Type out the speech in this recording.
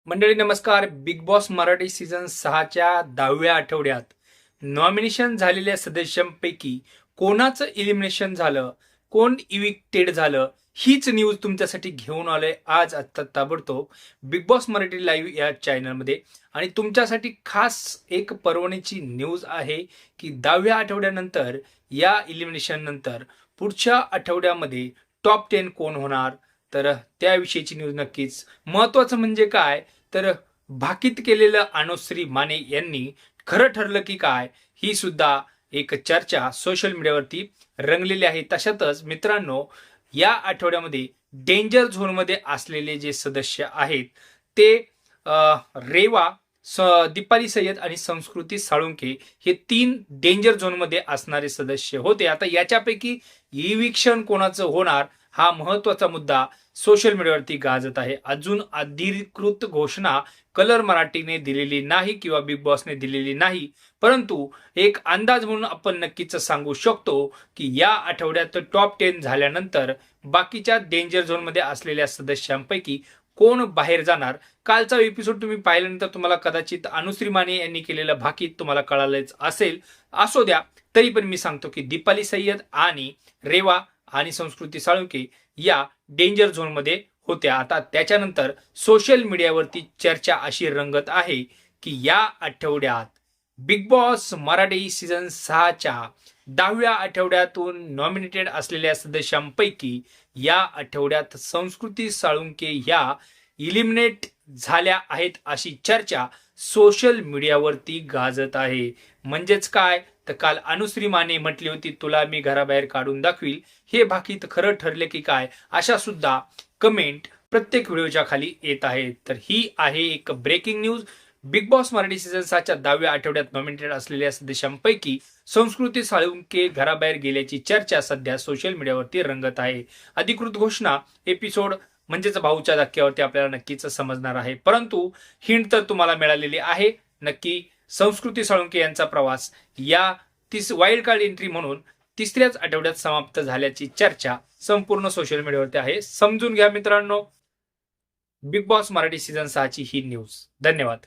मंडळी नमस्कार. Big Boss Marathi season 6च्या 10व्या आठवड्यात नॉमिनेशन झालेल्या सदस्यांपैकी कोणाचं इलिमिनेशन झालं, कोण इविक्टेड झालं, हीच न्यूज तुमच्यासाठी घेऊन आलोय आज आत्ता ताबडतोब बिग बॉस मराठी लाईव्ह या चॅनलमध्ये. आणि तुमच्यासाठी खास एक पर्वणीची न्यूज आहे की 10व्या आठवड्यानंतर या इलिमिनेशन नंतर पुढच्या आठवड्यामध्ये टॉप 10 कोण होणार, तर त्याविषयीची न्यूज नक्कीच. महत्वाचं म्हणजे काय, तर भाकीत केलेलं अनुश्री माने यांनी खरं ठरलं की काय, ही सुद्धा एक चर्चा सोशल मीडियावरती रंगलेली आहे. तशातच मित्रांनो, या आठवड्यामध्ये डेंजर झोनमध्ये असलेले जे सदस्य आहेत ते रेवा, दीपाली सय्यद आणि संस्कृती साळुंके हे 3 डेंजर झोनमध्ये असणारे सदस्य होते. आता याच्यापैकी इविक्शन कोणाचं होणार हा महत्वाचा मुद्दा सोशल मीडियावरती गाजत आहे. अजून अधिकृत घोषणा कलर मराठीने दिलेली नाही किंवा बिग बॉसने दिलेली नाही, परंतु एक अंदाज म्हणून आपण नक्कीच सांगू शकतो की या आठवड्यात टॉप 10 झाल्यानंतर बाकीच्या डेंजर झोनमध्ये असलेल्या सदस्यांपैकी कोण बाहेर जाणार. कालचा एपिसोड तुम्ही पाहिल्यानंतर तुम्हाला कदाचित अनुश्री माने यांनी केलेलं भाकीत तुम्हाला कळालंच असेल. असो द्या, तरी पण मी सांगतो की दीपाली सय्यद आणि रेवा आणि संस्कृती साळुंके या डेंजर झोनमध्ये होत्या. आता त्याच्यानंतर सोशल मीडियावरती चर्चा अशी रंगत आहे की या आठवड्यात बिग बॉस मराठी सीझन 6च्या 10व्या आठवड्यातून नॉमिनेटेड असलेल्या सदस्यांपैकी या आठवड्यात संस्कृती साळुंके या इलिमिनेट झाल्या आहेत अशी चर्चा सोशल मीडियावरती गाजत आहे. म्हणजेच काय, तर काल अनुश्री माने म्हटली होती तुला मी घराबाहेर काढून दाखवील, हे भाकीत खरं ठरले की काय, अशा सुद्धा कमेंट प्रत्येक व्हिडिओच्या खाली येत आहेत. तर ही आहे एक breaking news. Bigg Boss Marathi season 6च्या 10व्या आठवड्यात नॉमिनेटेड असलेल्या सदस्यांपैकी संस्कृती साळुंके घराबाहेर गेल्याची चर्चा सध्या सोशल मीडियावरती रंगत आहे. अधिकृत घोषणा एपिसोड म्हणजेच भाऊच्या धक्क्यावरती आपल्याला नक्कीच समजणार आहे, परंतु हिंट तर तुम्हाला मिळालेली आहे. नक्की संस्कृती साळुंके यांचा प्रवास या वाईल्ड कार्ड एंट्री म्हणून 3ऱ्याच आठवड्यात समाप्त झाल्याची चर्चा संपूर्ण सोशल मीडियावरती आहे. समजून घ्या मित्रांनो, बिग बॉस मराठी सीझन 6ची ही न्यूज. धन्यवाद.